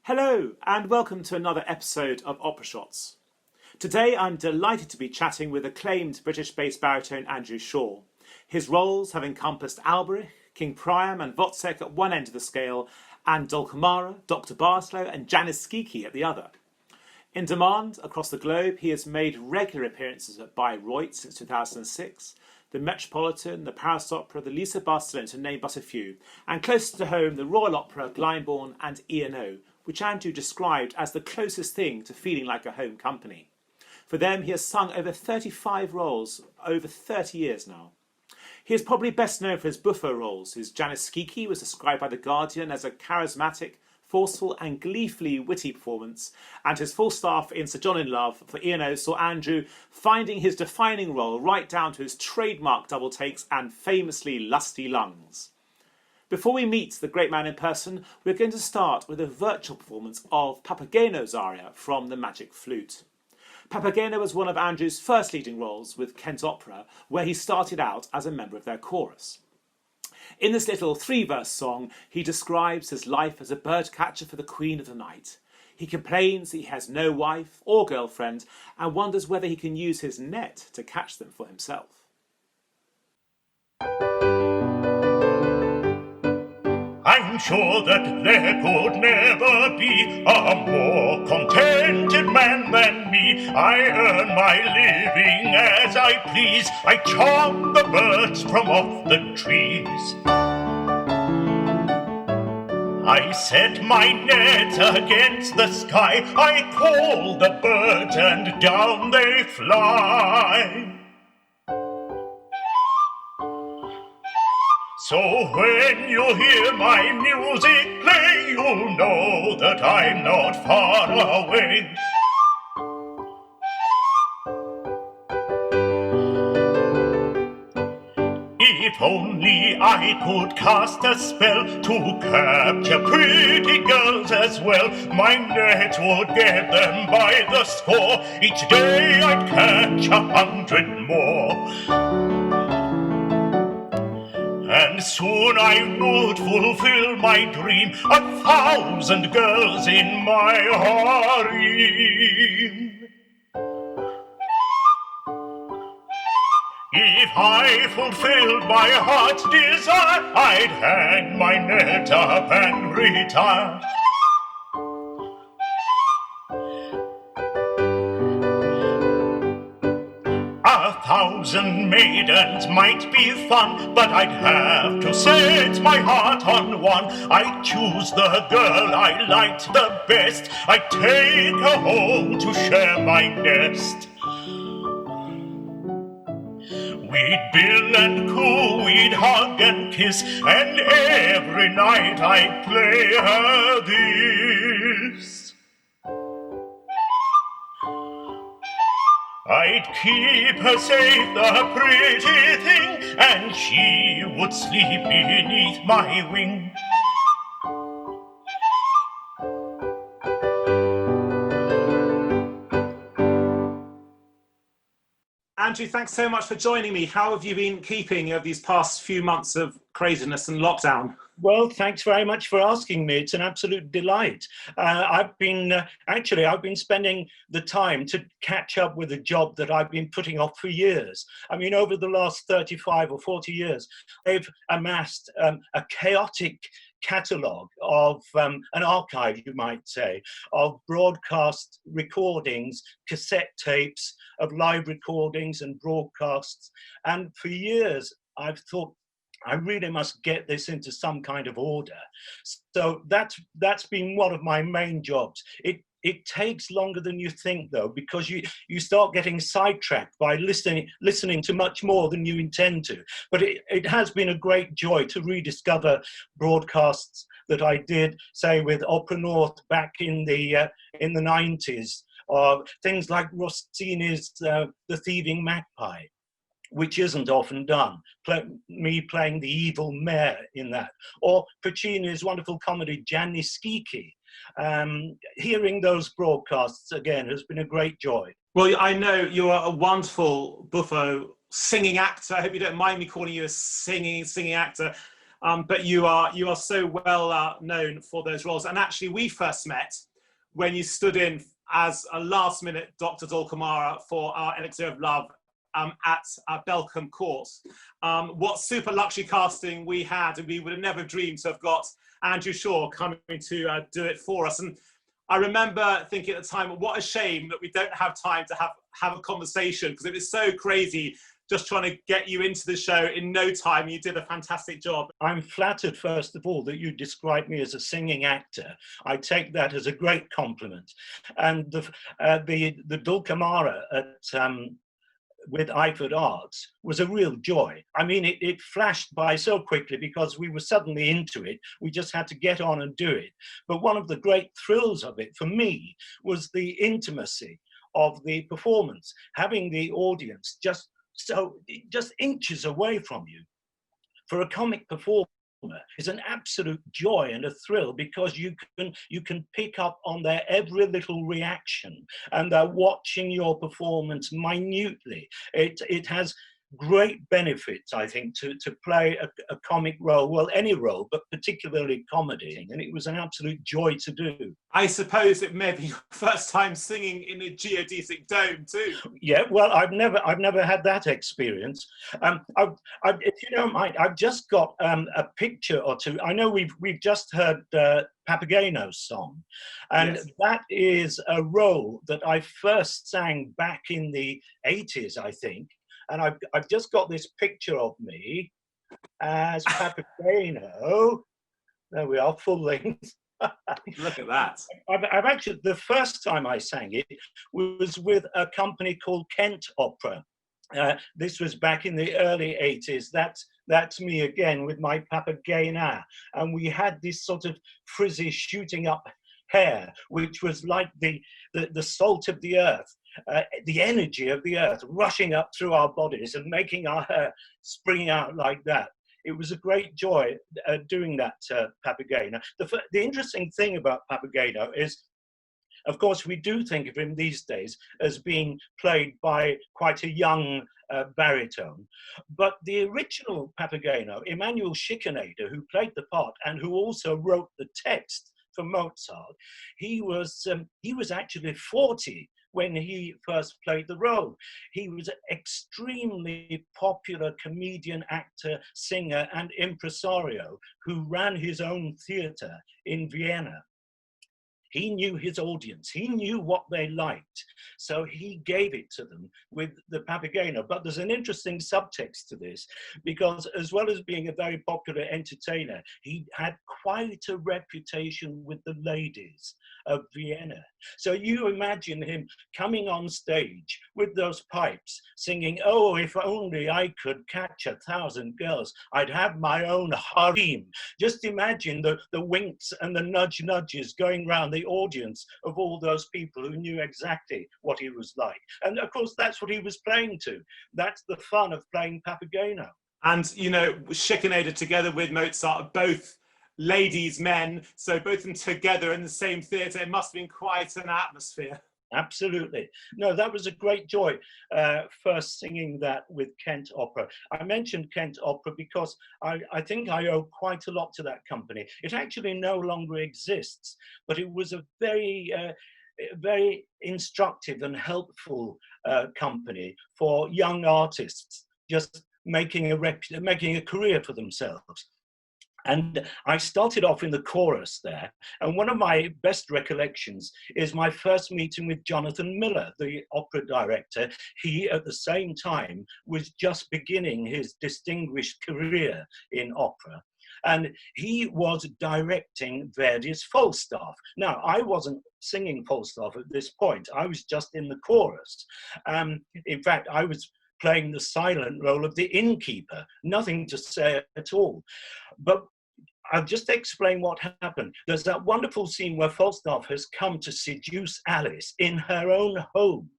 Hello and welcome to another episode of OperaShots. Today I'm delighted to be chatting with acclaimed British-based baritone Andrew Shaw. His roles have encompassed Alberich, King Priam and Wozzeck at one end of the scale and Dulcamara, Dr. Barslow and Janis Skiki at the other. In demand across the globe, he has made regular appearances at Bayreuth since 2006, the Metropolitan, the Paris Opera, the Lycée Barcelone, to name but a few, and closer to home, the Royal Opera, Glyndebourne and E&O, which Andrew described as the closest thing to feeling like a home company. For them, he has sung over 35 roles over 30 years now. He is probably best known for his buffo roles. His Janis Skiki was described by The Guardian as a charismatic, forceful and gleefully witty performance, and his Falstaff in Sir John in Love for E&O saw Andrew finding his defining role right down to his trademark double takes and famously lusty lungs. Before we meet the great man in person, we're going to start with a virtual performance of Papageno Zarya from The Magic Flute. Papageno was one of Andrew's first leading roles with Kent Opera, where he started out as a member of their chorus. In this little three-verse song, he describes his life as a bird catcher for the Queen of the Night. He complains that he has no wife or girlfriend and wonders whether he can use his net to catch them for himself. I'm sure that there could never be a more contented man than me. I earn my living as I please. I charm the birds from off the trees. I set my net against the sky. I call the birds and down they fly. So when you hear my music play, you'll know that I'm not far away. If only I could cast a spell to capture pretty girls as well, my net would get them by the score. Each day I'd catch 100 more. And soon I would fulfill my dream, 1,000 girls in my harem. If I fulfilled my heart's desire, I'd hang my net up and retire. 1,000 maidens might be fun, but I'd have to set my heart on one. I'd choose the girl I liked the best. I'd take her home to share my nest. We'd bill and coo, we'd hug and kiss, and every night I'd play her this. I'd keep her safe, the pretty thing, and she would sleep beneath my wing. Andrew, thanks so much for joining me. How have you been keeping over these past few months of craziness and lockdown? Well, thanks very much for asking me. It's an absolute delight. I've been spending the time to catch up with a job that I've been putting off for years. I mean, over the last 35 or 40 years, I've amassed a chaotic catalogue of an archive, you might say, of broadcast recordings, cassette tapes of live recordings and broadcasts. And for years, I've thought, I really must get this into some kind of order. So that's been one of my main jobs. It takes longer than you think, though, because you start getting sidetracked by listening to much more than you intend to. But it has been a great joy to rediscover broadcasts that I did, say, with Opera North back in the 90s, or things like Rossini's The Thieving Magpie, which isn't often done, me playing the evil mayor in that, or Puccini's wonderful comedy Janis Skiki. Hearing those broadcasts again has been a great joy. Well, I know you are a wonderful buffo singing actor. I hope you don't mind me calling you a singing actor. But you are so well known for those roles. And actually, we first met when you stood in as a last-minute Dr. Dulcamara for our Elixir of Love at Belcombe Court. What super luxury casting we had, and we would have never dreamed to have got Andrew Shaw coming to do it for us. And I remember thinking at the time, what a shame that we don't have time to have a conversation, because it was so crazy just trying to get you into the show in no time. You did a fantastic job. I'm flattered, first of all, that you describe me as a singing actor. I take that as a great compliment. And the Dulcamara with Iford Arts was a real joy. I mean, it flashed by so quickly because we were suddenly into it. We just had to get on and do it. But one of the great thrills of it for me was the intimacy of the performance, having the audience just inches away from you. For a comic performer, is an absolute joy and a thrill, because you can pick up on their every little reaction, and they're watching your performance minutely. It has great benefits, I think, to play a comic role, well, any role, but particularly comedy, and it was an absolute joy to do. I suppose it may be your first time singing in a geodesic dome too. Yeah, well, I've never had that experience. If you don't mind, I've just got a picture or two. I know we've just heard Papageno's song, and yes, that is a role that I first sang back in the 80s, I think. And I've just got this picture of me as Papageno. There we are, full length. Look at that. I've actually, the first time I sang it was with a company called Kent Opera. This was back in the early 80s. That's me again with my Papagena. And we had this sort of frizzy shooting up hair, which was like the salt of the earth. The energy of the earth rushing up through our bodies and making our hair spring out like that. It was a great joy doing that Papageno. The interesting thing about Papageno is, of course, we do think of him these days as being played by quite a young baritone. But the original Papageno, Emanuel Schikaneder, who played the part and who also wrote the text for Mozart, he was actually 40 when he first played the role. He was an extremely popular comedian, actor, singer, and impresario who ran his own theatre in Vienna. He knew his audience. He knew what they liked. So he gave it to them with the Papageno. But there's an interesting subtext to this, because as well as being a very popular entertainer, he had quite a reputation with the ladies of Vienna. So you imagine him coming on stage with those pipes, singing, "Oh, if only I could catch 1,000 girls, I'd have my own harem." Just imagine the winks and the nudges going round the audience of all those people who knew exactly what he was like. And of course, that's what he was playing to. That's the fun of playing Papageno. And, you know, Schikaneder together with Mozart are both ladies' men, so both of them together in the same theatre, it must have been quite an atmosphere. Absolutely. No, that was a great joy, first singing that with Kent Opera. I mentioned Kent Opera because I think I owe quite a lot to that company. It actually no longer exists, but it was a very, very instructive and helpful company for young artists just making a career for themselves. And I started off in the chorus there. And one of my best recollections is my first meeting with Jonathan Miller, the opera director. He, at the same time, was just beginning his distinguished career in opera. And he was directing Verdi's Falstaff. Now, I wasn't singing Falstaff at this point. I was just in the chorus. In fact, I was playing the silent role of the innkeeper, nothing to say at all. But I'll just explain what happened. There's that wonderful scene where Falstaff has come to seduce Alice in her own home.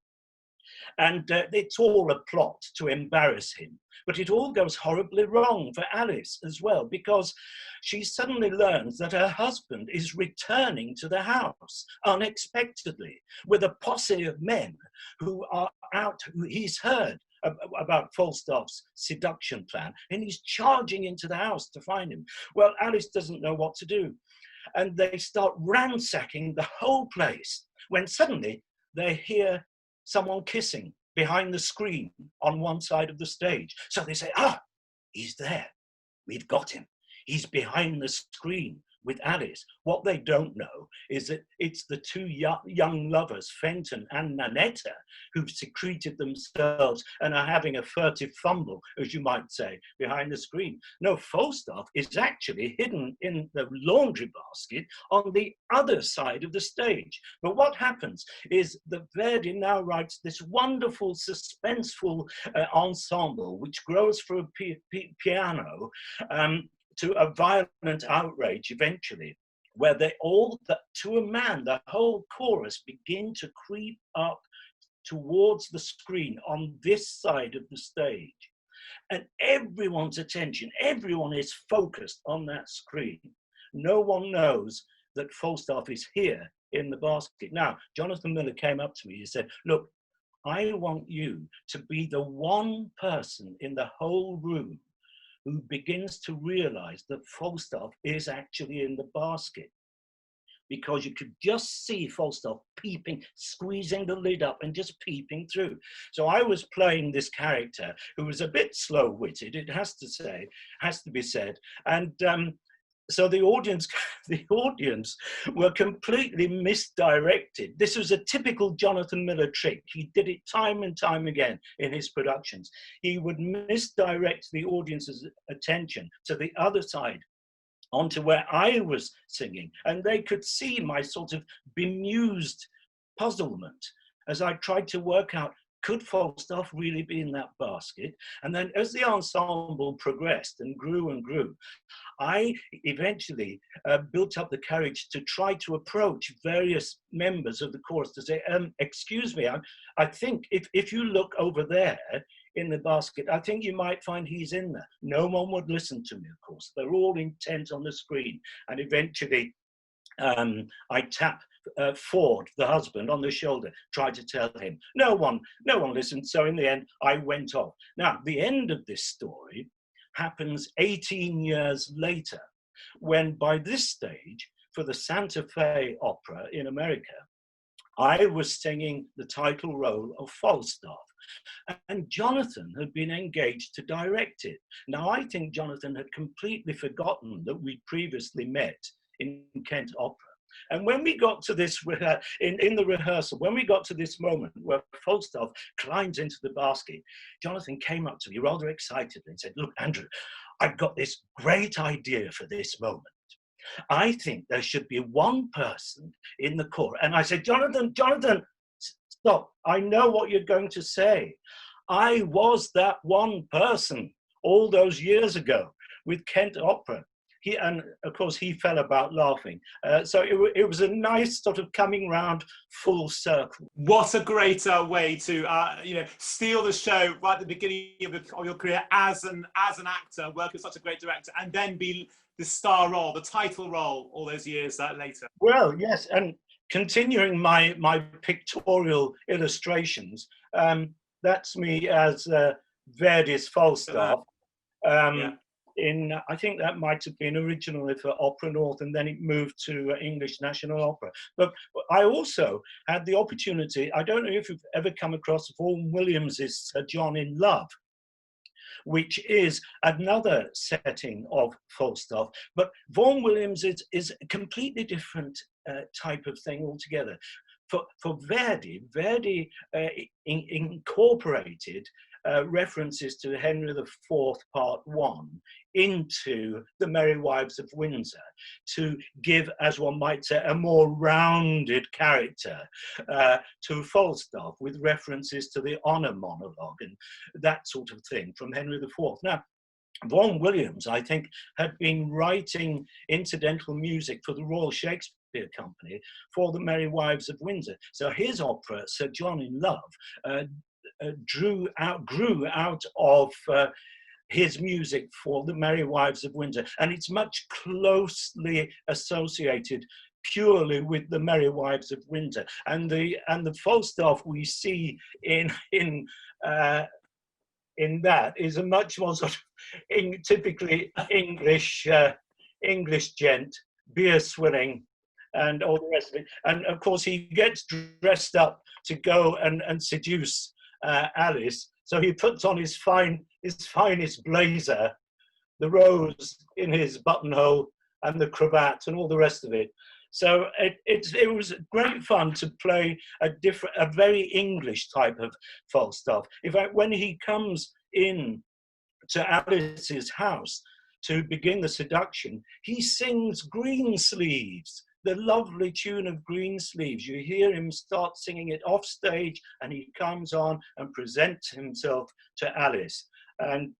And it's all a plot to embarrass him. But it all goes horribly wrong for Alice as well, because she suddenly learns that her husband is returning to the house unexpectedly with a posse of men who are out, who he's heard about Falstaff's seduction plan, and he's charging into the house to find him. Well, Alice doesn't know what to do, and they start ransacking the whole place when suddenly they hear someone kissing behind the screen on one side of the stage. So they say, ah, he's there. We've got him. He's behind the screen with Alice. What they don't know is that it's the two young lovers, Fenton and Nanetta, who've secreted themselves and are having a furtive fumble, as you might say, behind the screen. No, Falstaff is actually hidden in the laundry basket on the other side of the stage. But what happens is that Verdi now writes this wonderful, suspenseful ensemble, which grows for a piano, to a violent outrage eventually, where they all, to a man, the whole chorus begin to creep up towards the screen on this side of the stage. And everyone's attention, everyone is focused on that screen. No one knows that Falstaff is here in the basket. Now, Jonathan Miller came up to me, he said, look, I want you to be the one person in the whole room who begins to realize that Falstaff is actually in the basket, because you could just see Falstaff peeping, squeezing the lid up and just peeping through. So I was playing this character who was a bit slow-witted, it has to be said, and so the audience were completely misdirected. This was a typical Jonathan Miller trick. He did it time and time again in his productions. He would misdirect the audience's attention to the other side, onto where I was singing, and they could see my sort of bemused puzzlement as I tried to work out, could Falstaff really be in that basket? And then as the ensemble progressed and grew, I eventually built up the courage to try to approach various members of the chorus to say, excuse me, I think if you look over there in the basket, I think you might find he's in there. No one would listen to me, of course. They're all intent on the screen. And eventually I tap Ford, the husband, on the shoulder, tried to tell him. No one listened. So in the end, I went off. Now, the end of this story happens 18 years later, when by this stage, for the Santa Fe Opera in America, I was singing the title role of Falstaff, and Jonathan had been engaged to direct it. Now, I think Jonathan had completely forgotten that we'd previously met in Kent Opera. And when we got to this, in the rehearsal, when we got to this moment where Falstaff climbs into the basket, Jonathan came up to me rather excitedly and said, look, Andrew, I've got this great idea for this moment. I think there should be one person in the chorus. And I said, Jonathan, stop. I know what you're going to say. I was that one person all those years ago with Kent Opera. And of course, he fell about laughing. So it was a nice sort of coming round full circle. What a great way to steal the show right at the beginning of your career as an actor, work with such a great director, and then be the star role, the title role, all those years later. Well, yes, and continuing my pictorial illustrations, that's me as Verdi's Falstaff. Yeah. I think that might have been originally for Opera North, and then it moved to English National Opera. But I also had the opportunity, I don't know if you've ever come across Vaughan Williams's Sir John in Love, which is another setting of Falstaff. But Vaughan Williams is a completely different type of thing altogether. For Verdi incorporated references to Henry IV Part 1 into The Merry Wives of Windsor to give, as one might say, a more rounded character to Falstaff, with references to the honour monologue and that sort of thing from Henry IV. Now, Vaughan Williams, I think, had been writing incidental music for the Royal Shakespeare Company for The Merry Wives of Windsor. So his opera, Sir John in Love, grew out of his music for The Merry Wives of Windsor, and it's much closely associated purely with The Merry Wives of Windsor. And the Falstaff we see in in that is a much more sort of typically English gent, beer swilling, and all the rest of it. And of course, he gets dressed up to go and seduce Alice. So he puts on his finest blazer, the rose in his buttonhole, and the cravat, and all the rest of it. So it was great fun to play a very English type of Falstaff. In fact, when he comes in to Alice's house to begin the seduction, he sings Greensleeves, the lovely tune of Greensleeves. You hear him start singing it off stage, and he comes on and presents himself to Alice. And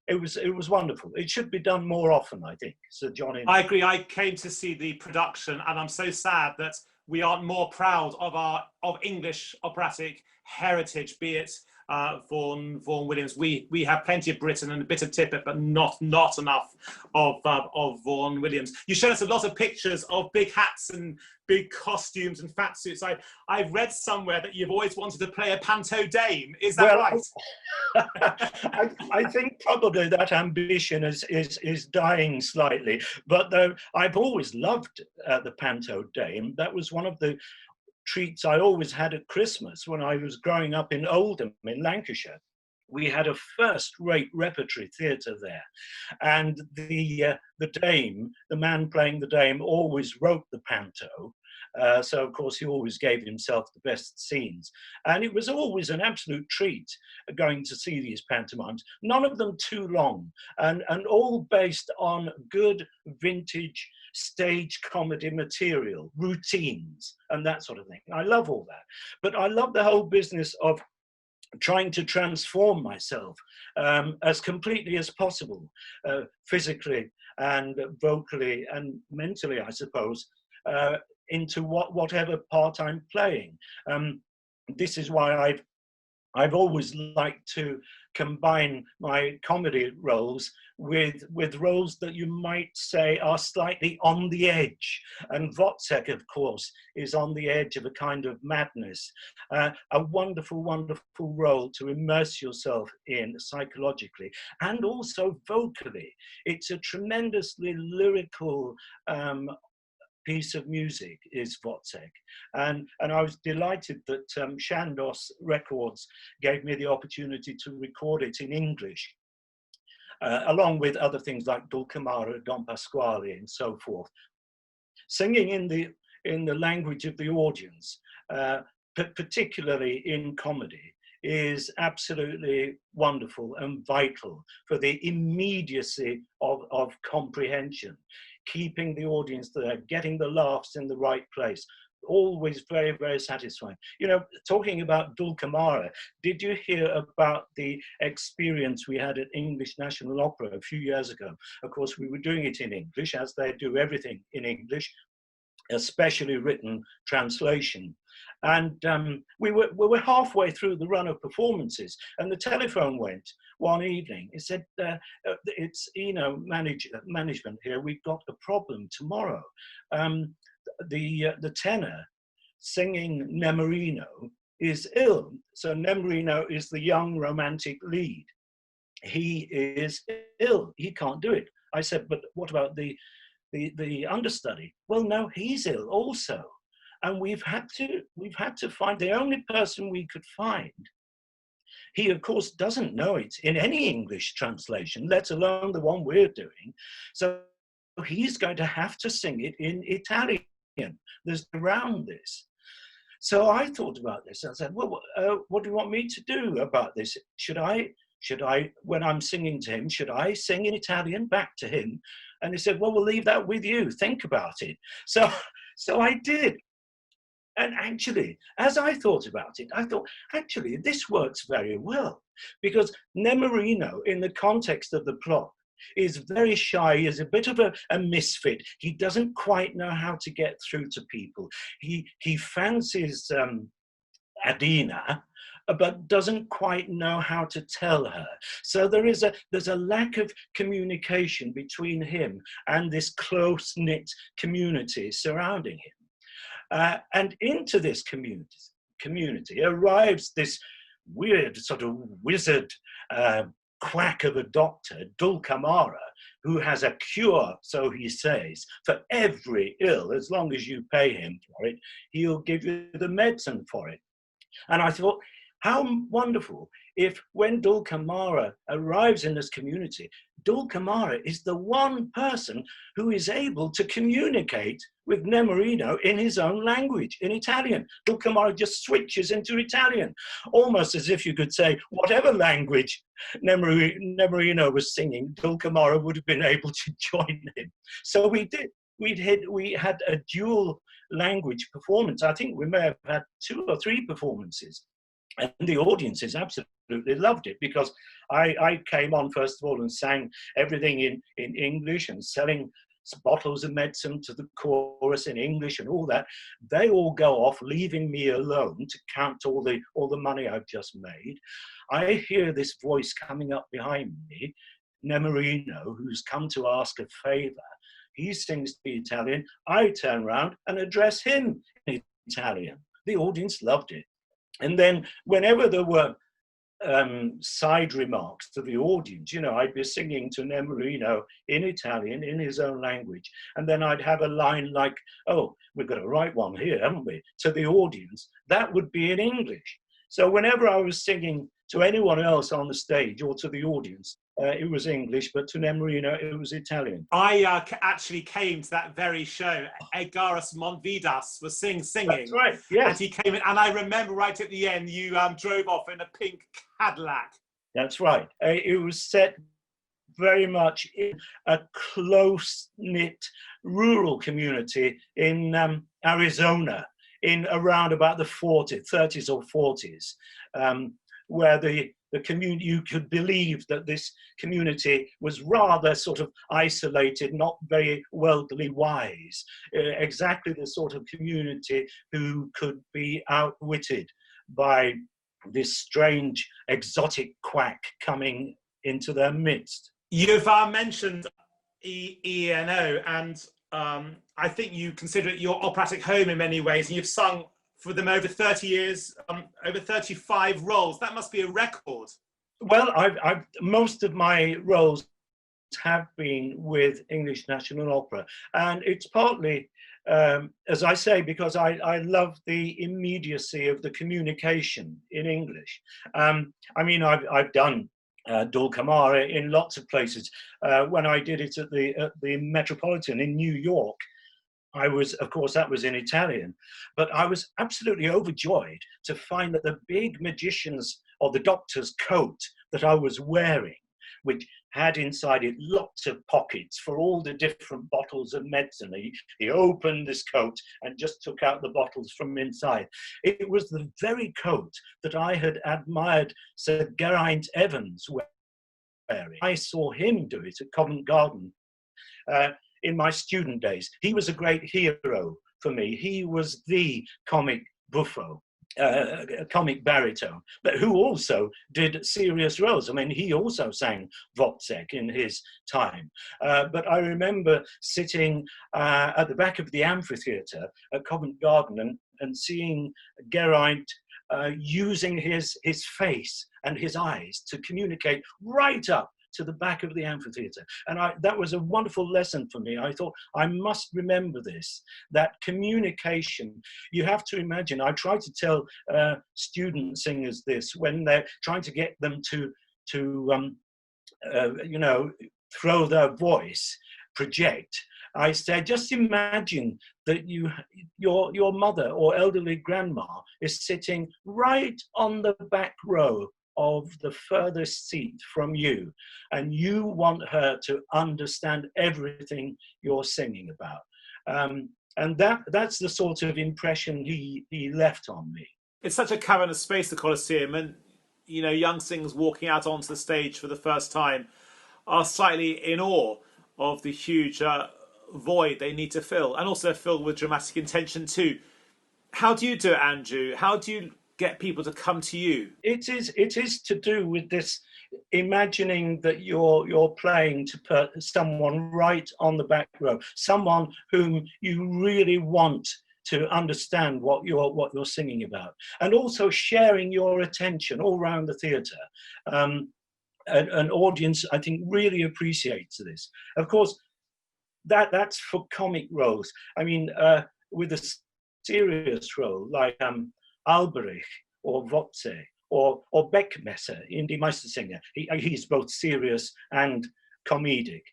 it was wonderful. It should be done more often, I think, Sir John. I agree. I came to see the production, and I'm so sad that we aren't more proud of English operatic heritage, be it Vaughan Williams. We have plenty of Britain and a bit of Tippett, but not enough of Vaughan Williams. You showed us a lot of pictures of big hats and big costumes and fat suits. I've read somewhere that you've always wanted to play a panto dame. Is that right? I think probably that ambition is dying slightly. But I've always loved the panto dame. That was one of the treats I always had at Christmas when I was growing up in Oldham in Lancashire. We had a first-rate repertory theatre there, and the dame, the man playing the dame, always wrote the panto. So of course he always gave himself the best scenes, and it was always an absolute treat going to see these pantomimes. None of them too long, and all based on good vintage stage comedy material, routines, and that sort of thing. I love all that, but I love the whole business of trying to transform myself as completely as possible, physically and vocally and mentally, I suppose, into whatever part I'm playing. This is why I've always liked to combine my comedy roles with roles that you might say are slightly on the edge. And Wozzeck, of course, is on the edge of a kind of madness. A wonderful, wonderful role to immerse yourself in psychologically and also vocally. It's a tremendously lyrical piece of music is Wozzeck, and I was delighted that Chandos Records gave me the opportunity to record it in English, along with other things like Dulcamara, Don Pasquale, and so forth. Singing in the language of the audience, particularly in comedy, is absolutely wonderful and vital for the immediacy of comprehension. Keeping the audience there, getting the laughs in the right place, always very, very satisfying. You know, talking about Dulcamara, did you hear about the experience we had at English National Opera a few years ago? Of course, we were doing it in English, as they do everything in English, especially written translation. And we were halfway through the run of performances, and the telephone went one evening. It said, it's, you know, management here, we've got a problem tomorrow. The tenor singing Nemorino is ill. So Nemorino is the young romantic lead. He is ill, he can't do it. I said, but what about the understudy? Well, no, he's ill also. And we've had to find the only person we could find. He, of course, doesn't know it in any English translation, let alone the one we're doing. So he's going to have to sing it in Italian. There's around this. So I thought about this. I said, well, what do you want me to do about this? Should I, when I'm singing to him, should I sing in Italian back to him? And he said, well, we'll leave that with you. Think about it. So I did. And actually, as I thought about it, I thought, actually, this works very well, because Nemorino, in the context of the plot, is very shy, is a bit of a misfit. He doesn't quite know how to get through to people. He fancies Adina, but doesn't quite know how to tell her. So there's a lack of communication between him and this close-knit community surrounding him. And into this community arrives this weird sort of wizard quack of a doctor, Dulcamara, who has a cure, so he says, for every ill. As long as you pay him for it, he'll give you the medicine for it. And I thought, how wonderful if when Dulcamara arrives in this community, Dulcamara is the one person who is able to communicate with Nemorino in his own language, in Italian. Dulcamara just switches into Italian, almost as if you could say, whatever language Nemorino was singing, Dulcamara would have been able to join him. So we did. We had a dual language performance. I think we may have had 2 or 3 performances. And the audiences absolutely loved it, because I came on first of all and sang everything in English and selling bottles of medicine to the chorus in English and all that. They all go off, leaving me alone to count all the money I've just made. I hear this voice coming up behind me, Nemorino, who's come to ask a favor. He sings the Italian. I turn around and address him in Italian. The audience loved it. And then whenever there were side remarks to the audience, you know, I'd be singing to Nemorino in Italian, in his own language. And then I'd have a line like, oh, we've got a right one here, haven't we? To the audience, that would be in English. So whenever I was singing to anyone else on the stage or to the audience, it was English, but to Nemorino, it was Italian. I actually came to that very show. Edgaras Montvidas was singing. That's right, yes. And he came in, and I remember right at the end, you drove off in a pink Cadillac. That's right. It was set very much in a close-knit rural community in Arizona, in around about the 30s or 40s, where the community, you could believe that this community was rather sort of isolated, not very worldly wise, exactly the sort of community who could be outwitted by this strange exotic quack coming into their midst. You've mentioned ENO, and I think you consider it your operatic home in many ways, and you've sung for them over 30 years, over 35 roles. That must be a record. Well, I've most of my roles have been with English National Opera, and it's partly, as I say, because I love the immediacy of the communication in English. I mean, I've done Dulcamara in lots of places. When I did it at the Metropolitan in New York, I was, of course, that was in Italian, but I was absolutely overjoyed to find that the big magician's or the doctor's coat that I was wearing, which had inside it lots of pockets for all the different bottles of medicine. He opened this coat and just took out the bottles from inside. It was the very coat that I had admired Sir Geraint Evans wearing. I saw him do it at Covent Garden in my student days. He was a great hero for me. He was the comic buffo, comic baritone, but who also did serious roles. I mean, he also sang Wozzeck in his time. But I remember sitting at the back of the amphitheatre at Covent Garden and seeing Geraint using his face and his eyes to communicate right up to the back of the amphitheatre. And that was a wonderful lesson for me. I thought, I must remember this, that communication. You have to imagine, I try to tell student singers this when they're trying to get them to you know, throw their voice, project. I say, just imagine that your mother or elderly grandma is sitting right on the back row of the furthest seat from you, and you want her to understand everything you're singing about. And that's the sort of impression he left on me. It's such a cavernous space, the Colosseum, and you know, young singers walking out onto the stage for the first time are slightly in awe of the huge void they need to fill, and also fill with dramatic intention too. How do you do it, Andrew? How do you get people to come to you? It is to do with this imagining that you're playing to someone right on the back row, someone whom you really want to understand what you're singing about, and also sharing your attention all around the theatre. An audience, I think, really appreciates this. Of course, that's for comic roles. I mean, with a serious role like Alberich or Wotze or Beckmesser in Die Meistersinger, he's both serious and comedic.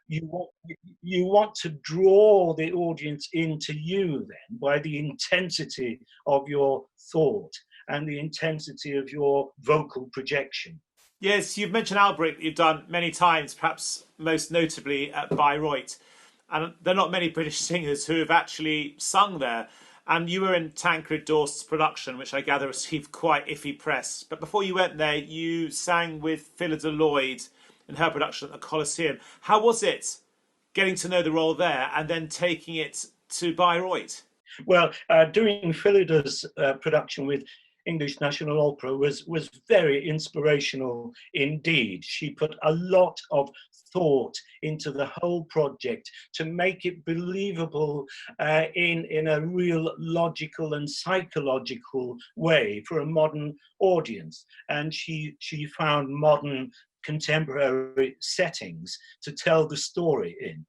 You want to draw the audience into you then by the intensity of your thought and the intensity of your vocal projection. Yes, you've mentioned Albrecht, you've done many times, perhaps most notably at Bayreuth. And there are not many British singers who have actually sung there. And you were in Tancred Dorst's production, which I gather received quite iffy press. But before you went there, you sang with Phyllida Lloyd in her production at the Colosseum. How was it getting to know the role there and then taking it to Bayreuth? Well, doing Phyllida's production with English National Opera was very inspirational indeed. She put a lot of thought into the whole project to make it believable in a real logical and psychological way for a modern audience. And she found modern contemporary settings to tell the story in.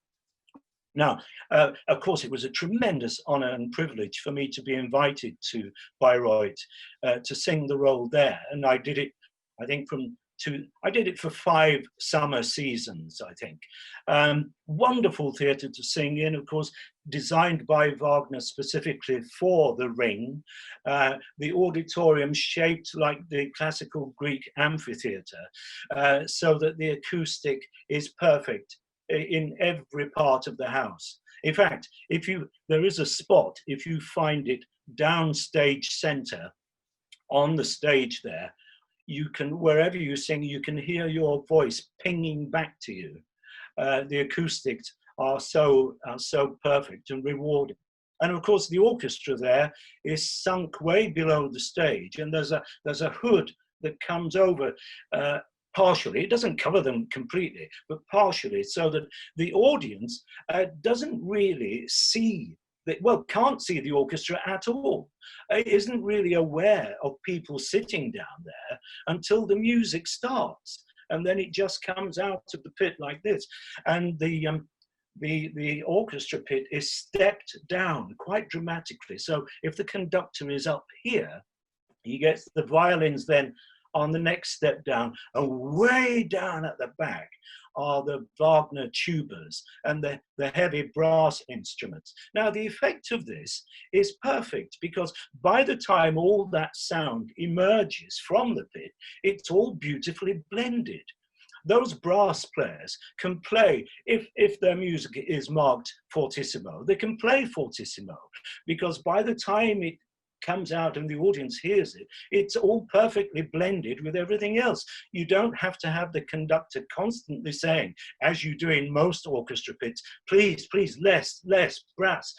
Now, of course, it was a tremendous honor and privilege for me to be invited to Bayreuth to sing the role there. And I did it, I think, I did it for 5 summer seasons, I think. Wonderful theatre to sing in, of course, designed by Wagner specifically for the Ring. The auditorium shaped like the classical Greek amphitheatre, so that the acoustic is perfect in every part of the house. In fact, there is a spot, if you find it downstage center on the stage there, you can, wherever you sing, you can hear your voice pinging back to you. The acoustics are so perfect and rewarding. And of course, the orchestra there is sunk way below the stage, and there's a hood that comes over partially. It doesn't cover them completely, but partially, so that the audience doesn't really see, can't see the orchestra at all. It isn't really aware of people sitting down there until the music starts. And then it just comes out of the pit like this. And the orchestra pit is stepped down quite dramatically. So if the conductor is up here, he gets the violins then on the next step down, and way down at the back are the Wagner tubas and the heavy brass instruments. Now, the effect of this is perfect, because by the time all that sound emerges from the pit, it's all beautifully blended. Those brass players can play, if their music is marked fortissimo, they can play fortissimo, because by the time it comes out and the audience hears it, it's all perfectly blended with everything else. You don't have to have the conductor constantly saying, as you do in most orchestra pits, please, less, brass,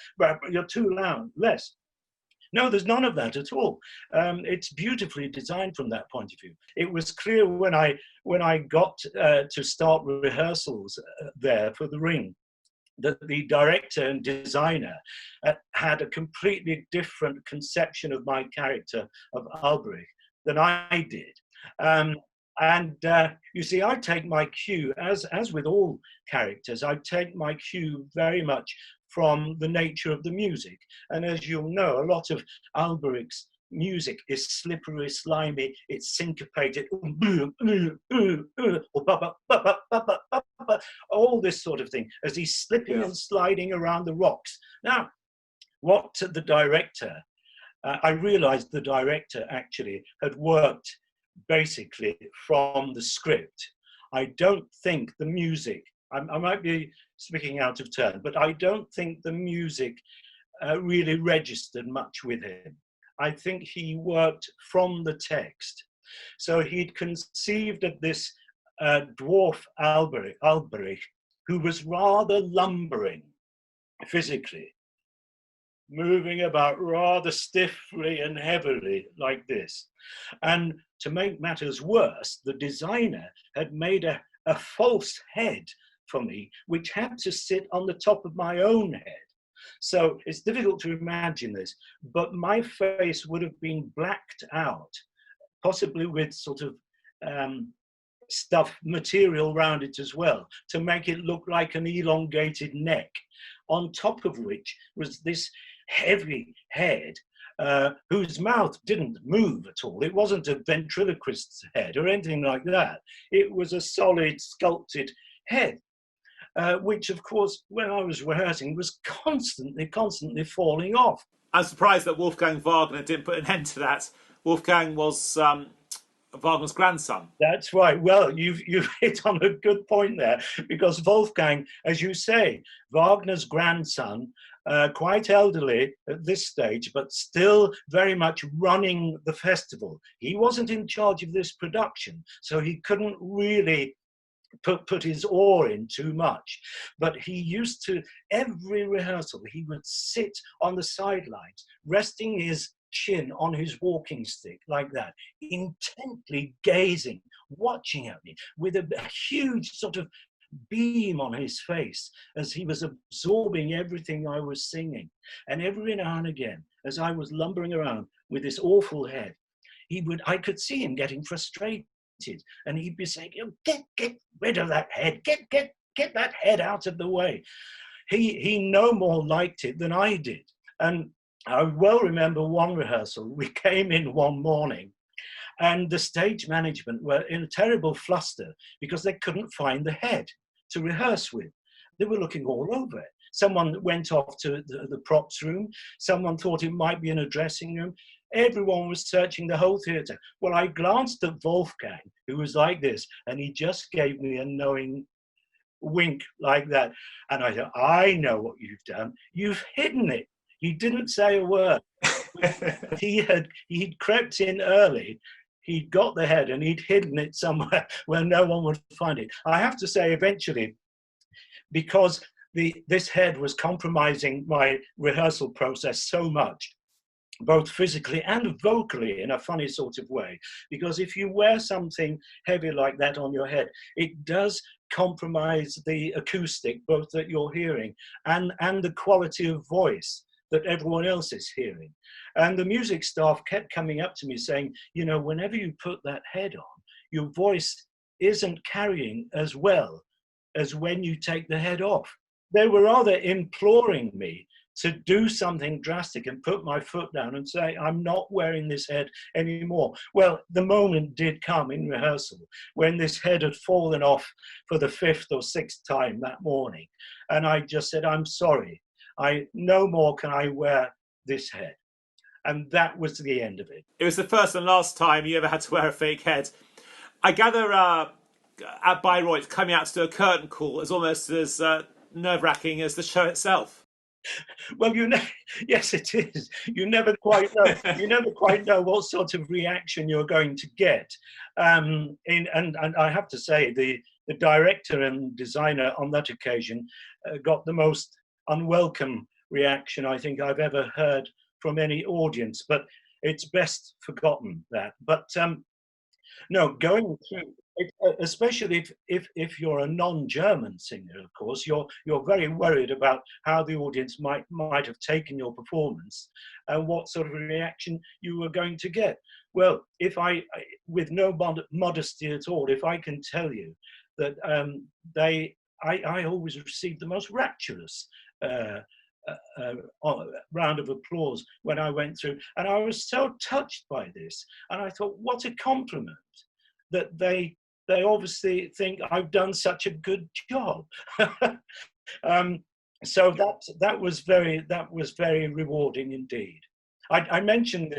you're too loud, less. No, there's none of that at all. It's beautifully designed from that point of view. It was clear when I got to start rehearsals there for the Ring, that the director and designer had a completely different conception of my character of Albrecht than I did. You see, I take my cue, as with all characters, I take my cue very much from the nature of the music. And as you'll know, a lot of Albrecht's music is slippery, slimy, it's syncopated, all this sort of thing, as he's slipping and sliding around the rocks. Now, what the director, I realized the director actually had worked basically from the script. I don't think the music, I might be speaking out of turn, but I don't think the music really registered much with him. I think he worked from the text. So he'd conceived of this dwarf Albrecht, who was rather lumbering physically, moving about rather stiffly and heavily like this. And to make matters worse, the designer had made a false head for me, which had to sit on the top of my own head. So it's difficult to imagine this, but my face would have been blacked out, possibly with sort of stuff material around it as well, to make it look like an elongated neck, on top of which was this heavy head, whose mouth didn't move at all. It wasn't a ventriloquist's head or anything like that. It was a solid sculpted head, which of course, when I was rehearsing, was constantly falling off. I'm surprised that Wolfgang Wagner didn't put an end to that. Wolfgang was Wagner's grandson. That's right. Well, you've hit on a good point there, because Wolfgang, as you say, Wagner's grandson, quite elderly at this stage, but still very much running the festival. He wasn't in charge of this production, so he couldn't really put his oar in too much. But he used to, every rehearsal, he would sit on the sidelines, resting his chin on his walking stick like that, intently gazing, watching at me with a huge sort of beam on his face as he was absorbing everything I was singing. And every now and again, as I was lumbering around with this awful head, I could see him getting frustrated, and he'd be saying, get rid of that head, get that head out of the way. He no more liked it than I did. And I well remember one rehearsal. We came in one morning and the stage management were in a terrible fluster because they couldn't find the head to rehearse with. They were looking all over it. Someone went off to the props room. Someone thought it might be in a dressing room. Everyone was searching the whole theatre. Well, I glanced at Wolfgang, who was like this, and he just gave me a knowing wink like that. And I said, I know what you've done. You've hidden it. He didn't say a word. He'd crept in early. He'd got the head and he'd hidden it somewhere where no one would find it. I have to say, eventually, because this head was compromising my rehearsal process so much, both physically and vocally in a funny sort of way, because if you wear something heavy like that on your head, it does compromise the acoustic, both that you're hearing and the quality of voice that everyone else is hearing. And the music staff kept coming up to me saying, you know, whenever you put that head on, your voice isn't carrying as well as when you take the head off. They were rather imploring me to do something drastic and put my foot down and say, I'm not wearing this head anymore. Well, the moment did come in rehearsal when this head had fallen off for the 5th or 6th time that morning. And I just said, I'm sorry. No more can I wear this head. And that was the end of it. It was the first and last time you ever had to wear a fake head. I gather at Bayreuth, coming out to do a curtain call is almost as nerve-wracking as the show itself. Well, yes, it is. You never quite know. You never quite know what sort of reaction you're going to get. And I have to say, the director and designer on that occasion got the most unwelcome reaction I think I've ever heard from any audience, but it's best forgotten that. But no, going through it, especially if you're a non-German singer, of course, you're very worried about how the audience might have taken your performance and what sort of reaction you were going to get. Well, if I, with no modesty at all, if I can tell you that I always received the most rapturous round of applause when I went through, and I was so touched by this, and I thought, what a compliment that they obviously think I've done such a good job. So that was very rewarding indeed. I mentioned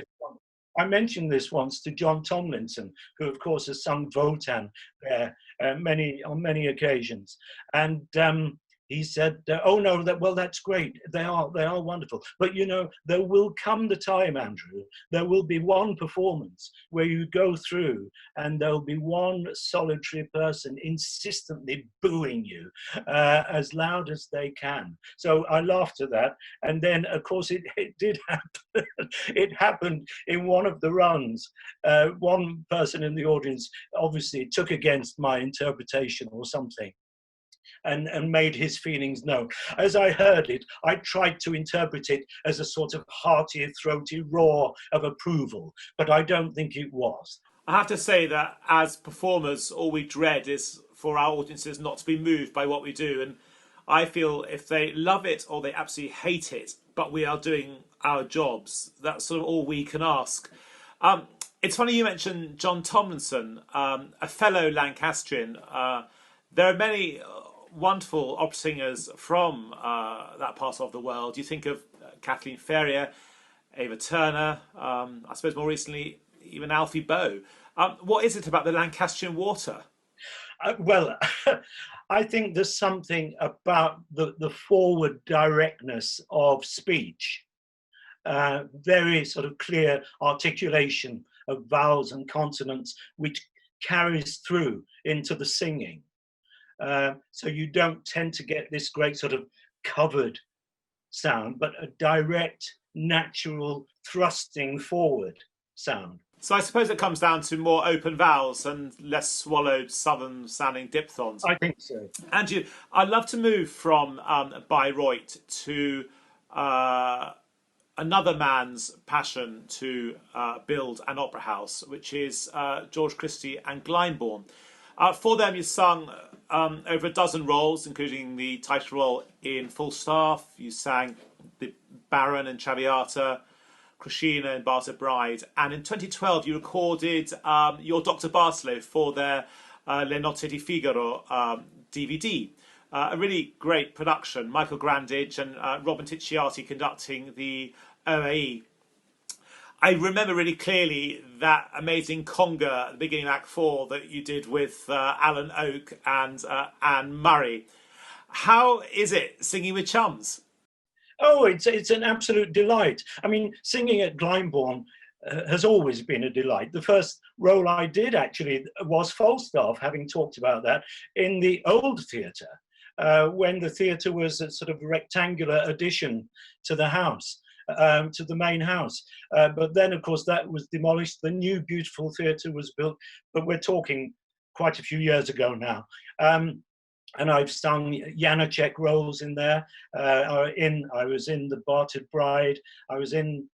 this once to John Tomlinson, who of course has sung Wotan there on many occasions, and he said, "Oh no, that's great. They are wonderful. But you know, there will come the time, Andrew. There will be one performance where you go through, and there'll be one solitary person insistently booing you as loud as they can." So I laughed at that, and then of course it did happen. It happened in one of the runs. One person in the audience obviously took against my interpretation or something. and made his feelings known. As I heard it, I tried to interpret it as a sort of hearty, throaty roar of approval, but I don't think it was. I have to say that as performers, all we dread is for our audiences not to be moved by what we do. And I feel if they love it or they absolutely hate it, but we are doing our jobs, that's sort of all we can ask. It's funny you mentioned John Tomlinson, a fellow Lancastrian. There are many wonderful opera singers from that part of the world. You think of Kathleen Ferrier, Ava Turner, I suppose more recently even Alfie Boe. What is it about the Lancastrian water? Well, I think there's something about the forward directness of speech, very sort of clear articulation of vowels and consonants, which carries through into the singing. So you don't tend to get this great sort of covered sound, but a direct, natural, thrusting forward sound. So I suppose it comes down to more open vowels and less swallowed southern sounding diphthongs. I think so. Andrew, I'd love to move from Bayreuth to another man's passion to build an opera house, which is George Christie and Glyndebourne. For them, you sung over a dozen roles, including the title role in Falstaff. You sang the Baron in Traviata, Crescina in Barter Bride, and in 2012 you recorded your Dr. Bartolo for their Le Notte di Figaro DVD. A really great production. Michael Grandage and Robin Ticciati conducting the OAE. I remember really clearly that amazing conga at the beginning of Act 4 that you did with Alan Oak and Anne Murray. How is it singing with chums? Oh, it's an absolute delight. I mean, singing at Glyndebourne has always been a delight. The first role I did actually was Falstaff, having talked about that, in the old theatre, when the theatre was a sort of rectangular addition to the house, to the main house. But then, of course, that was demolished. The new beautiful theatre was built, but we're talking quite a few years ago now. And I've sung Janacek roles in there. I was in The Bartered Bride. I was in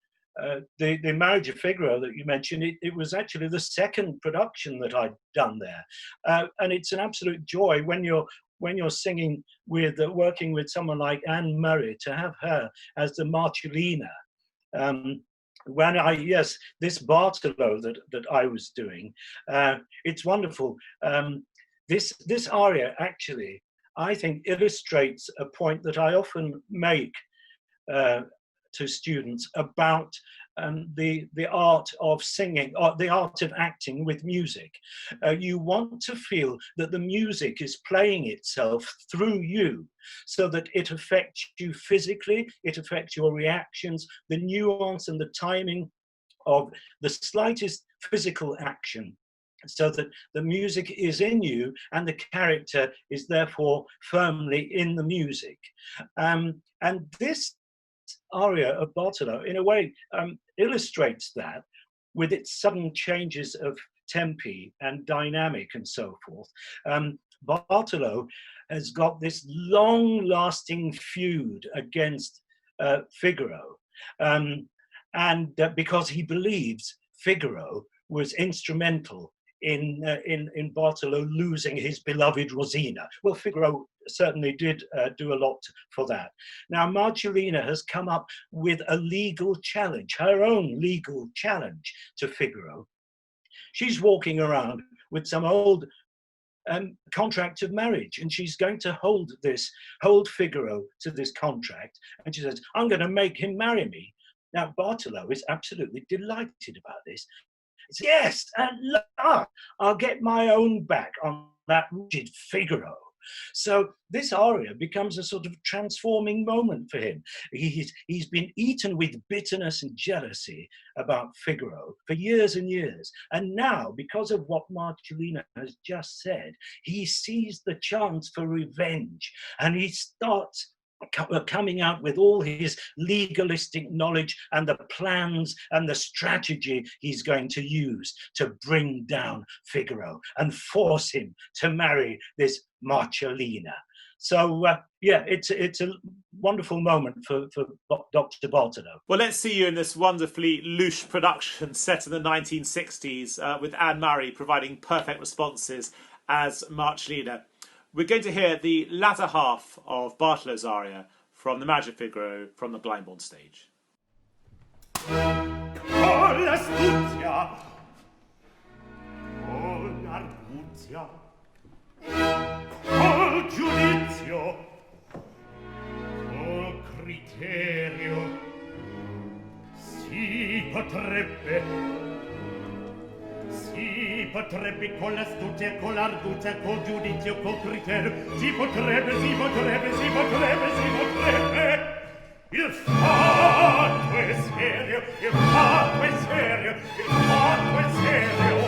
the Marriage of Figaro that you mentioned. It was actually the second production that I'd done there, and it's an absolute joy when you're singing with working with someone like Anne Murray, to have her as the Marcellina. This Bartolo that I was doing, it's wonderful. This aria actually, I think, illustrates a point that I often make to students about the art of singing, or the art of acting with music. You want to feel that the music is playing itself through you, so that it affects you physically, it affects your reactions, the nuance and the timing of the slightest physical action, so that the music is in you and the character is therefore firmly in the music. And this aria of Bartolo, in a way, illustrates that with its sudden changes of tempi and dynamic and so forth. Bartolo has got this long-lasting feud against Figaro, and because he believes Figaro was instrumental in Bartolo losing his beloved Rosina. Well, Figaro certainly did do a lot for that. Now, Marcellina has come up with a legal challenge, her own legal challenge to Figaro. She's walking around with some old contract of marriage, and she's going to hold Figaro to this contract, and she says, I'm going to make him marry me. Now, Bartolo is absolutely delighted about this. He says, yes, and I'll get my own back on that rigid Figaro. So this aria becomes a sort of transforming moment for him. He's been eaten with bitterness and jealousy about Figaro for years and years. And now, because of what Marcellina has just said, he sees the chance for revenge, and he starts coming out with all his legalistic knowledge and the plans and the strategy he's going to use to bring down Figaro and force him to marry this Marcellina. So yeah, it's a wonderful moment for Dr. Bartolo. Well, let's see you in this wonderfully louche production set in the 1960s with Anne Murray providing perfect responses as Marcellina. We're going to hear the latter half of Bartolo's aria from the Magic Figaro from the Glyndebourne stage. Con l'astuzia, con l'arguzia, col giudizio, col criterio, si potrebbe con l'astuzia, con l'arguzia, col giudizio, col criterio, si potrebbe. Il fatto è serio, il fatto è serio, il fatto è serio.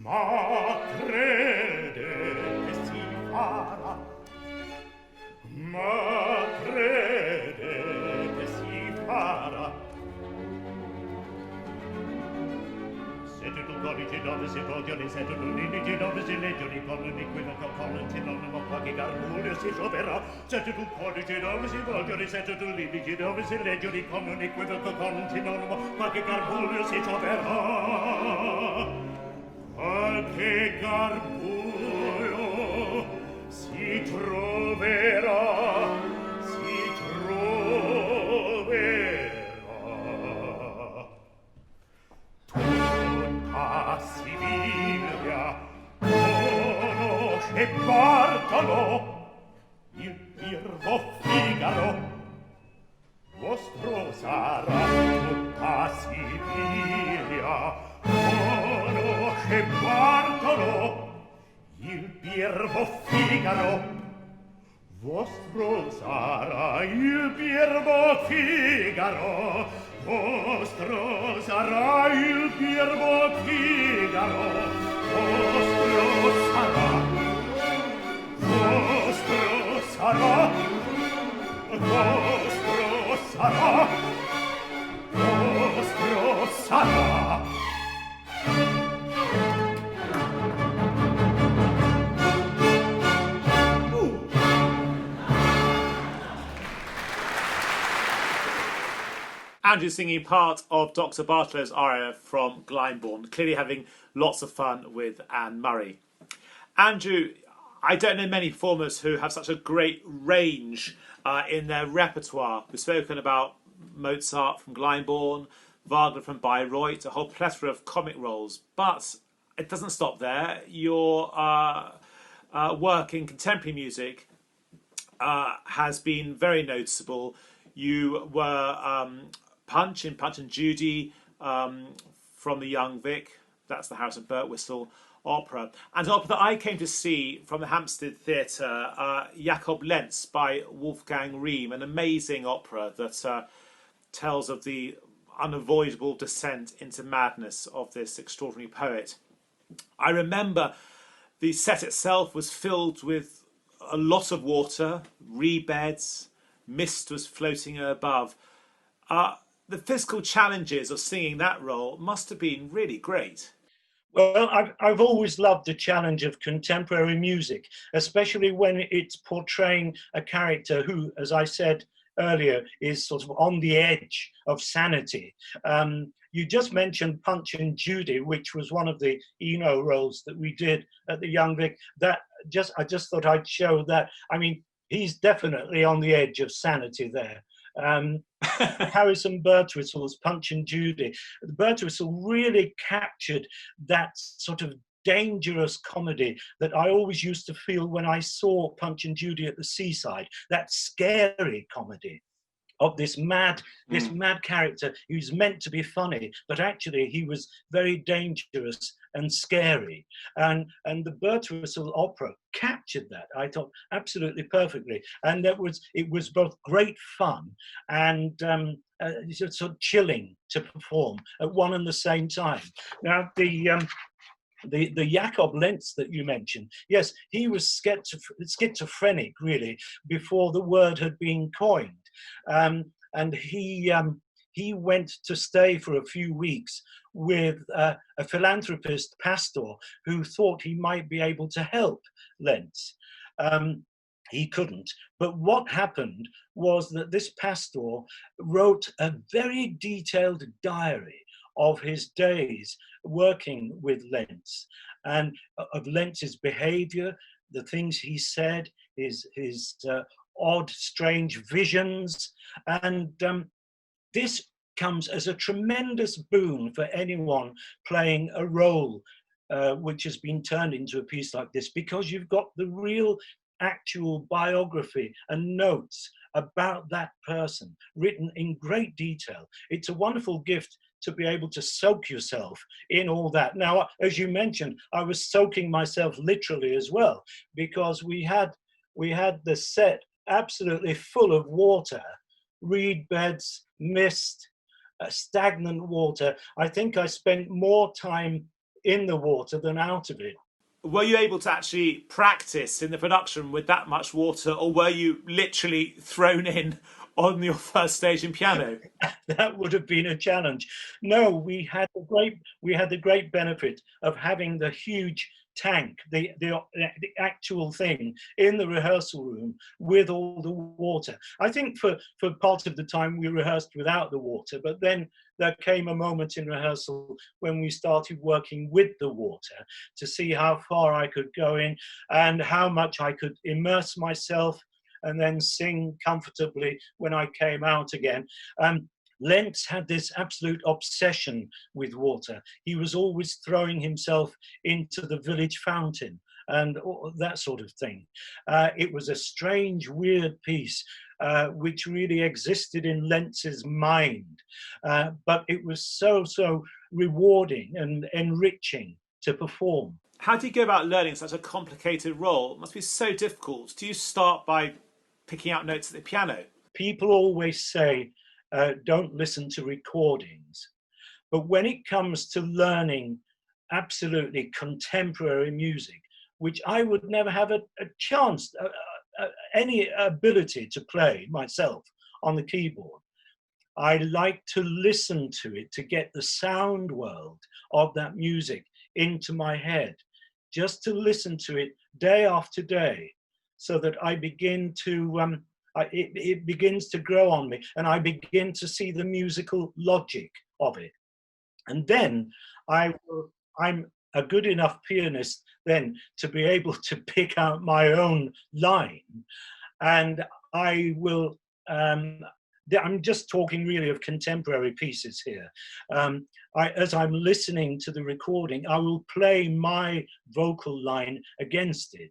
Ma crede che si farà, ma crede che si farà. Sette tu codici dove si vogliono, sette tu l'indici dove si leggono, con un equivoco, con un sinonimo, qualche garbuglio si troverà. Sette tu codici dove si vogliono, sette tu l'indici dove si leggono, con un equivoco, con un sinonimo, qualche garbuglio si troverà. Qualche garbuglio si troverà, si troverà. Tutta Siviglia conosce Bartolo, il birbo Figaro, vostro sarà. Tutta Siviglia conosce Bartolo, il birbo Figaro, vostro sarà. Il birbo Figaro, vostro sarà. Il birbo Figaro, vostro sarà. Vostro sarà, vostro sarà, vostro sarà. Andrew singing part of Dr. Bartolo's aria from Glyndebourne, clearly having lots of fun with Anne Murray. Andrew, I don't know many performers who have such a great range in their repertoire. We've spoken about Mozart from Glyndebourne, Wagner from Bayreuth, a whole plethora of comic roles, but it doesn't stop there. Your work in contemporary music has been very noticeable. You were Punch in Punch and Judy from the Young Vic. That's the Harrison Birtwistle opera. And an opera that I came to see from the Hampstead Theatre, Jakob Lenz by Wolfgang Riem, an amazing opera that tells of the unavoidable descent into madness of this extraordinary poet. I remember the set itself was filled with a lot of water, reed beds, mist was floating above. The physical challenges of singing that role must have been really great. Well, I've always loved the challenge of contemporary music, especially when it's portraying a character who, as I said earlier, is sort of on the edge of sanity. You just mentioned Punch and Judy, which was one of the Eno roles that we did at the Young Vic. I just thought I'd show that. I mean, he's definitely on the edge of sanity there. Harrison Birtwistle's Punch and Judy. Birtwistle really captured that sort of dangerous comedy that I always used to feel when I saw Punch and Judy at the seaside, that scary comedy of this mad character who's meant to be funny, but actually he was very dangerous and scary. And the Birtwistle opera captured that, I thought, absolutely perfectly. And it was both great fun and sort of chilling to perform at one and the same time. Now, the Jakob Lenz that you mentioned, yes, he was schizophrenic really before the word had been coined, and he he went to stay for a few weeks with a philanthropist pastor who thought he might be able to help Lentz. He couldn't. But what happened was that this pastor wrote a very detailed diary of his days working with Lentz and of Lentz's behavior, the things he said, his odd, strange visions. And this comes as a tremendous boon for anyone playing a role which has been turned into a piece like this, because you've got the real actual biography and notes about that person written in great detail. It's a wonderful gift to be able to soak yourself in all that. Now, as you mentioned, I was soaking myself literally as well, because we had the set absolutely full of water, reed beds, mist, stagnant water. I think I spent more time in the water than out of it. Were you able to actually practice in the production with that much water, or were you literally thrown in on your first stage in piano? That would have been a challenge. No, we had the great benefit of having the huge tank, the actual thing in the rehearsal room with all the water. I think for part of the time we rehearsed without the water, but then there came a moment in rehearsal when we started working with the water to see how far I could go in and how much I could immerse myself and then sing comfortably when I came out again. Lentz had this absolute obsession with water. He was always throwing himself into the village fountain and that sort of thing. It was a strange, weird piece which really existed in Lentz's mind, but it was so rewarding and enriching to perform. How do you go about learning such a complicated role? It must be so difficult. Do you start by picking out notes at the piano? People always say, don't listen to recordings. But when it comes to learning absolutely contemporary music, which I would never have a chance, any ability to play myself on the keyboard, I like to listen to it to get the sound world of that music into my head, just to listen to it day after day, so that I begin to it begins to grow on me, and I begin to see the musical logic of it. And then I'm a good enough pianist then to be able to pick out my own line. And I will, I'm just talking really of contemporary pieces here. As I'm listening to the recording, I will play my vocal line against it.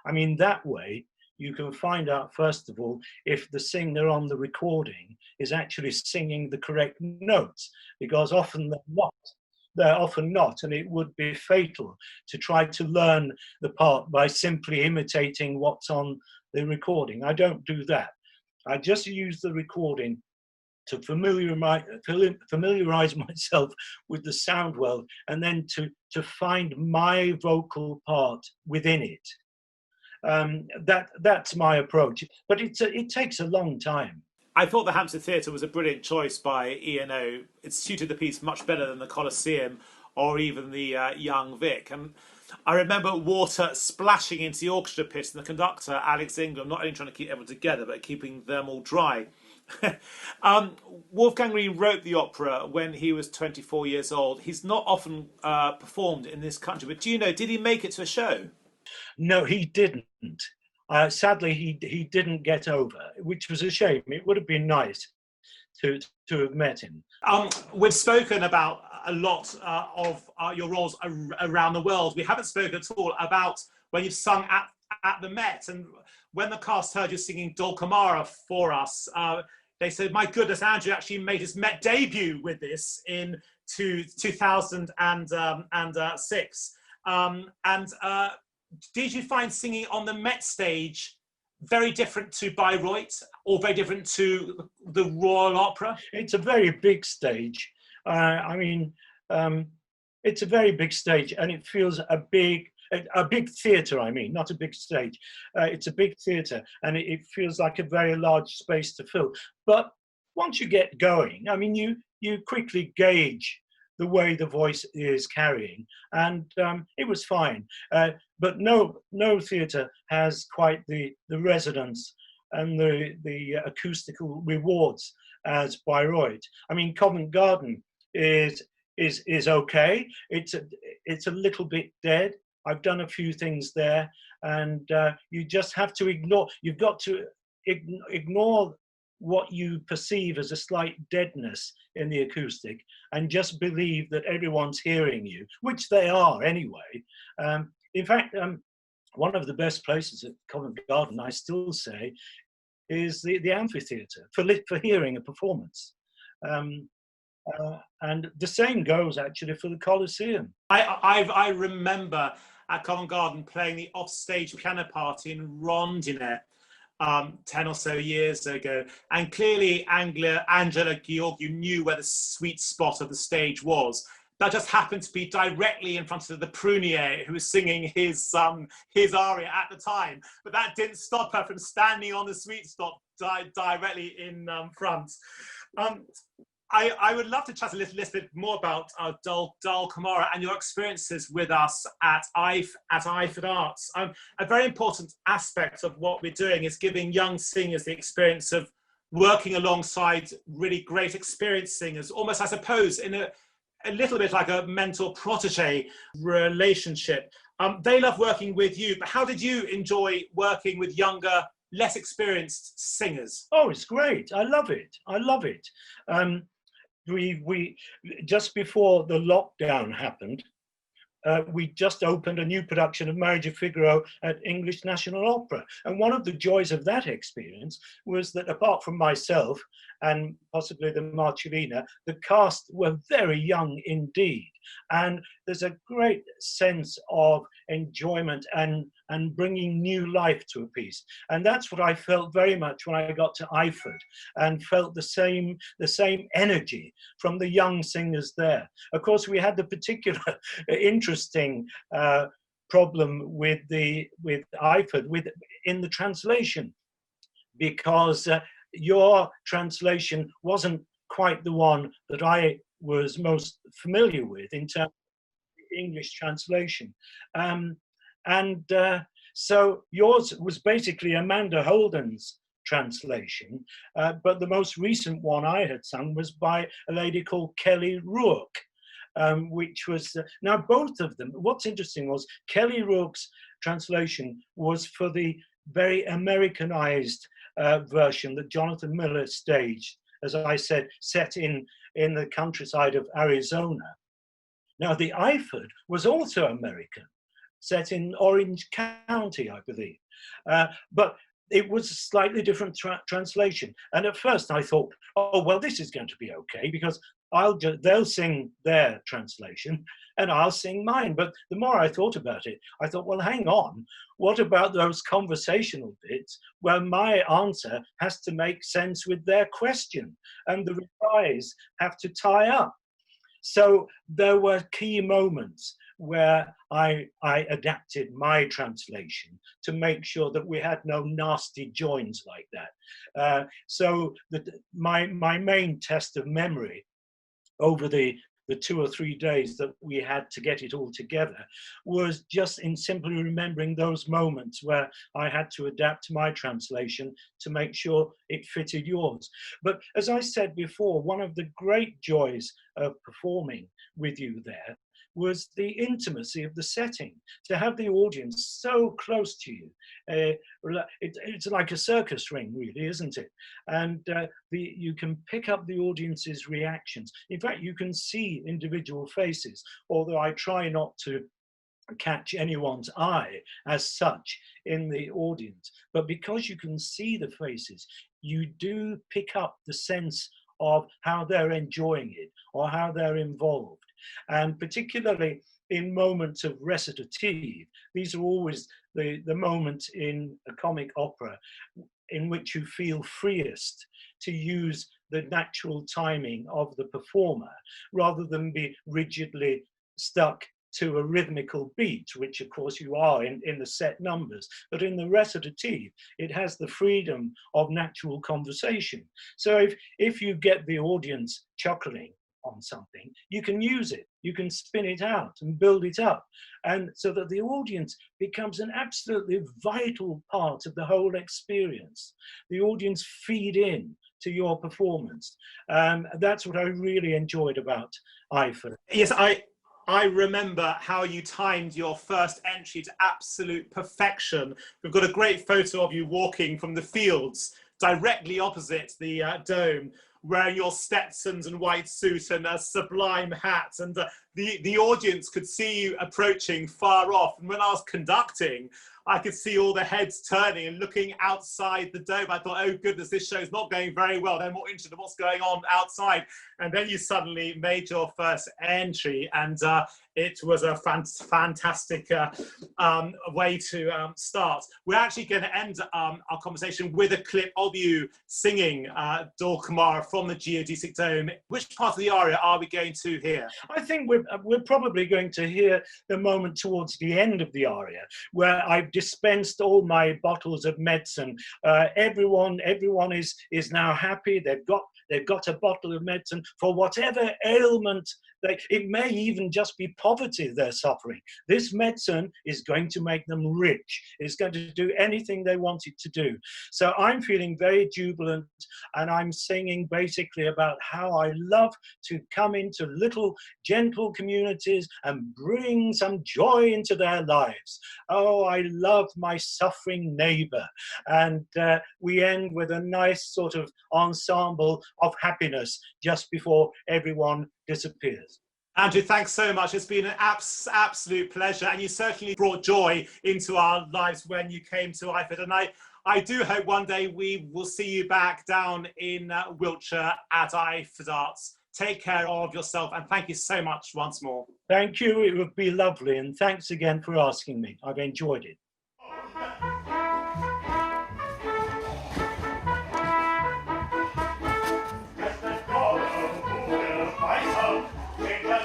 I mean, that way, you can find out, first of all, if the singer on the recording is actually singing the correct notes, because often they're not. They're often not, and it would be fatal to try to learn the part by simply imitating what's on the recording. I don't do that. I just use the recording to familiarize myself with the sound world, and then to find my vocal part within it. That's my approach, but it takes a long time. I thought the Hampstead Theatre was a brilliant choice by E&O. It suited the piece much better than the Colosseum or even the Young Vic. And I remember water splashing into the orchestra pit and the conductor, Alex Ingram, not only trying to keep everyone together, but keeping them all dry. Wolfgang Reed wrote the opera when he was 24 years old. He's not often performed in this country, but do you know, did he make it to a show? No, he didn't. Sadly, he didn't get over, which was a shame. It would have been nice to have met him. We've spoken about a lot of your roles around the world. We haven't spoken at all about when you've sung at the Met. And when the cast heard you singing Dulcamara for us, they said, my goodness, Andrew actually made his Met debut with this in 2006. Did you find singing on the Met stage very different to Bayreuth or very different to the Royal Opera? It's a very big stage. It's a very big stage, and it feels a big theatre, not a big stage. It's a big theatre, and it feels like a very large space to fill. But once you get going, I mean, you quickly gauge the way the voice is carrying, and it was fine. But no theatre has quite the resonance and the acoustical rewards as Bayreuth. I mean, Covent Garden is okay. It's a little bit dead. I've done a few things there, and you just have to ignore. You've got to ignore what you perceive as a slight deadness in the acoustic, and just believe that everyone's hearing you, which they are anyway. In fact, one of the best places at Covent Garden, I still say, is the amphitheatre for hearing a performance. And the same goes actually for the Colosseum. I remember at Covent Garden playing the offstage piano party in Rondinet 10 or so years ago, and clearly Angela Georgiou knew where the sweet spot of the stage was. That just happened to be directly in front of the Prunier, who was singing his aria at the time. But that didn't stop her from standing on the sweet spot directly in front. I would love to chat a little bit more about Dul Camara and your experiences with us at Iford Arts. A very important aspect of what we're doing is giving young singers the experience of working alongside really great experienced singers, almost, I suppose, in a little bit like a mentor-protege relationship. They love working with you, but how did you enjoy working with younger, less experienced singers? Oh, it's great. I love it. I love it. We just before the lockdown happened, we just opened a new production of Marriage of Figaro at English National Opera. And one of the joys of that experience was that, apart from myself and possibly the Marcellina, the cast were very young indeed. And there's a great sense of enjoyment and bringing new life to a piece. And that's what I felt very much when I got to Iford, and felt the same energy from the young singers there. Of course, we had the particular interesting problem with Iford in the translation, because your translation wasn't quite the one that I was most familiar with in terms of the English translation. So yours was basically Amanda Holden's translation, but the most recent one I had sung was by a lady called Kelly Rourke, which was, now both of them, what's interesting was Kelly Rourke's translation was for the very Americanized version that Jonathan Miller staged, as I said, set in the countryside of Arizona. Now the Iford was also American, set in Orange County, I believe. But it was a slightly different translation. And at first I thought, oh, well, this is going to be okay, because they'll sing their translation and I'll sing mine. But the more I thought about it, I thought, well, hang on. What about those conversational bits where my answer has to make sense with their question and the replies have to tie up? So there were key moments where I adapted my translation to make sure that we had no nasty joins like that. So my main test of memory over the 2 or 3 days that we had to get it all together was just in simply remembering those moments where I had to adapt my translation to make sure it fitted yours. But as I said before, one of the great joys of performing with you there was the intimacy of the setting, to have the audience so close to you. It's like a circus ring, really, isn't it? And you can pick up the audience's reactions. In fact, you can see individual faces, although I try not to catch anyone's eye as such in the audience. But because you can see the faces, you do pick up the sense of how they're enjoying it or how they're involved. And particularly in moments of recitative, these are always the moments in a comic opera in which you feel freest to use the natural timing of the performer rather than be rigidly stuck to a rhythmical beat, which of course you are in the set numbers, but in the recitative, it has the freedom of natural conversation. So if you get the audience chuckling on something, you can use it, you can spin it out and build it up, and so that the audience becomes an absolutely vital part of the whole experience. The audience feed in to your performance. That's what I really enjoyed about Iford. Yes, I remember how you timed your first entry to absolute perfection. We've got a great photo of you walking from the fields directly opposite the dome, wearing your Stetsons and white suit and a sublime hat, and the audience could see you approaching far off. And when I was conducting, I could see all the heads turning and looking outside the dome. I thought, oh goodness, this show's not going very well. They're more interested in what's going on outside. And then you suddenly made your first entry, and it was a fantastic way to start. We're actually going to end our conversation with a clip of you singing Dulcamara from the Geodesic Dome. Which part of the aria are we going to hear? I think we're probably going to hear the moment towards the end of the aria where I've dispensed all my bottles of medicine. Everyone is now happy. They've got a bottle of medicine for whatever ailment. It may even just be poverty they're suffering. This medicine is going to make them rich. It's going to do anything they want it to do. So I'm feeling very jubilant, and I'm singing basically about how I love to come into little gentle communities and bring some joy into their lives. Oh, I love my suffering neighbor. And we end with a nice sort of ensemble of happiness just before everyone disappears. Andrew, thanks so much. It's been an absolute pleasure, and you certainly brought joy into our lives when you came to Iford. And I do hope one day we will see you back down in Wiltshire at Iford Arts. Take care of yourself, and thank you so much once more. Thank you. It would be lovely, and thanks again for asking me. I've enjoyed it.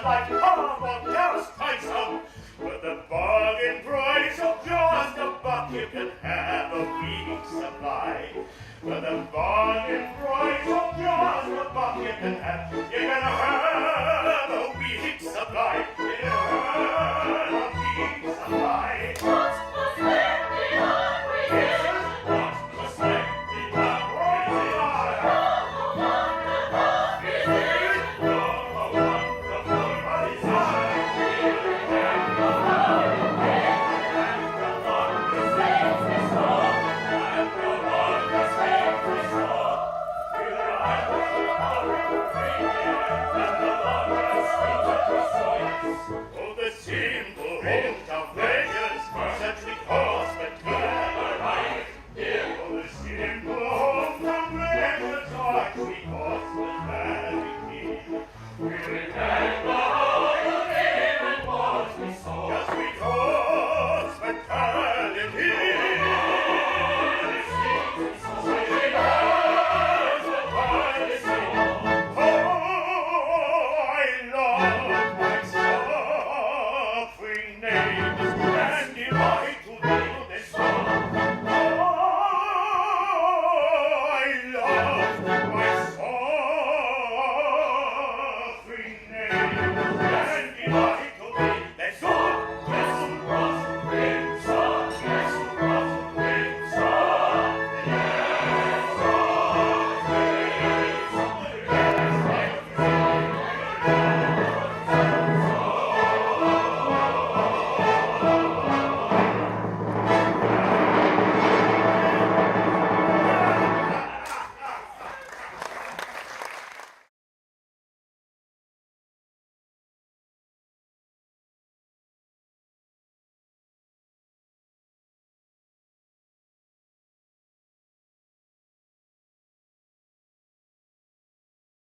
Like Harvard, just Tyson, with the bargain price of just a buck, you can have a week's supply. With the bargain price of just a buck, you can have